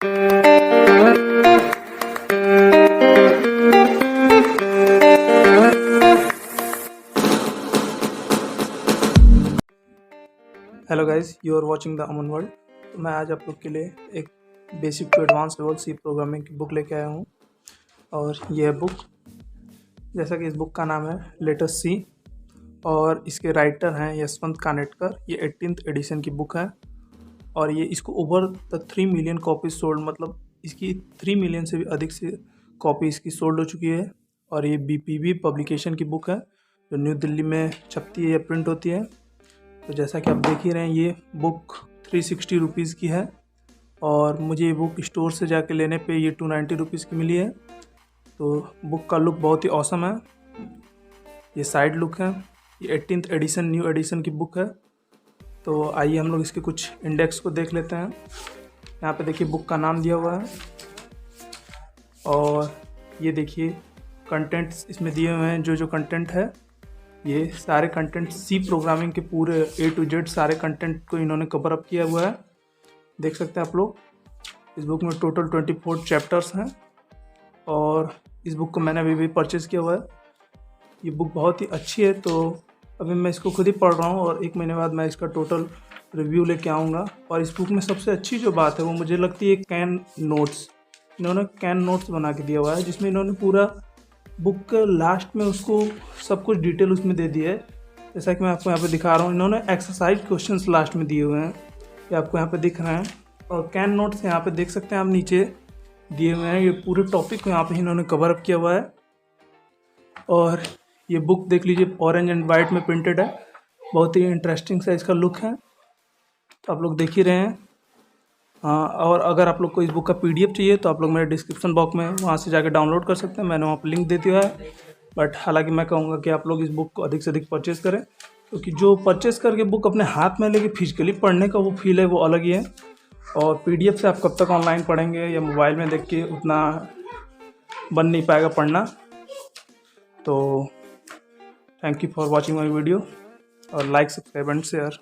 Hello guys, you are watching the Aman world. तो मैं आज आप लोग के लिए एक basic to advance level C programming की बुक लेके आया हूँ। और यह बुक, जैसा कि इस बुक का नाम है लेटेस्ट सी, और इसके राइटर हैं यशवंत कानेटकर। ये 18th एडिशन की बुक है और ये इसको over the 3 million copies sold, मतलब इसकी 3 मिलियन से भी अधिक से कॉपी इसकी सोल्ड हो चुकी है। और ये BPB पब्लिकेशन की बुक है जो न्यू दिल्ली में छपती है या प्रिंट होती है। तो जैसा कि आप देख ही रहे हैं, ये बुक 360 रुपीज़ की है और मुझे ये बुक स्टोर से जाके लेने पे ये 290 रुपीज़ की मिली है। तो बुक का लुक बहुत ही औसम है। ये साइड लुक है। ये 18th एडिशन न्यू एडिशन की बुक है। तो आइए हम लोग इसके कुछ इंडेक्स को देख लेते हैं। यहाँ पे देखिए बुक का नाम दिया हुआ है और ये देखिए कंटेंट्स इसमें दिए हुए हैं। जो कंटेंट है, ये सारे कंटेंट सी प्रोग्रामिंग के पूरे A to Z सारे कंटेंट को इन्होंने कवर अप किया हुआ है। देख सकते हैं आप लोग। इस बुक में टोटल 24 चैप्टर्स हैं और इस बुक को मैंने अभी परचेज़ किया हुआ है। ये बुक बहुत ही अच्छी है, तो अभी मैं इसको खुद ही पढ़ रहा हूँ और 1 महीने बाद मैं इसका टोटल रिव्यू लेके आऊँगा। और इस बुक में सबसे अच्छी जो बात है वो मुझे लगती है कैन नोट्स। इन्होंने कैन नोट्स बना के दिया हुआ है जिसमें इन्होंने पूरा बुक के लास्ट में उसको सब कुछ डिटेल उसमें दे दिया है। जैसा कि मैं आपको यहाँ पे दिखा रहा हूँ, इन्होंने एक्सरसाइज क्वेश्चंस लास्ट में दिए हुए हैं, ये आपको यहाँ पे दिख रहे हैं। और कैन नोट्स यहाँ पे देख सकते हैं आप, नीचे दिए हुए हैं। ये पूरे टॉपिक को यहाँ पे इन्होंने कवर अप किया हुआ है। और ये बुक देख लीजिए, ऑरेंज एंड वाइट में प्रिंटेड है। बहुत ही इंटरेस्टिंग सा इसका लुक है, तो आप लोग देख ही रहे हैं। हाँ, और अगर आप लोग को इस बुक का PDF चाहिए तो आप लोग मेरे डिस्क्रिप्शन बॉक्स में वहाँ से जाकर डाउनलोड कर सकते हैं। मैंने वहाँ पर लिंक दे दिया है। बट हालांकि मैं कहूँगा कि आप लोग इस बुक को अधिक से अधिक परचेज़ करें, क्योंकि जो परचेज़ करके बुक अपने हाथ में लेके फिजिकली पढ़ने का वो फील है, वो अलग ही है। और PDF से आप कब तक ऑनलाइन पढ़ेंगे या मोबाइल में देख के, उतना बन नहीं पाएगा पढ़ना। तो thank you for watching my video और लाइक, सब्सक्राइब एंड शेयर।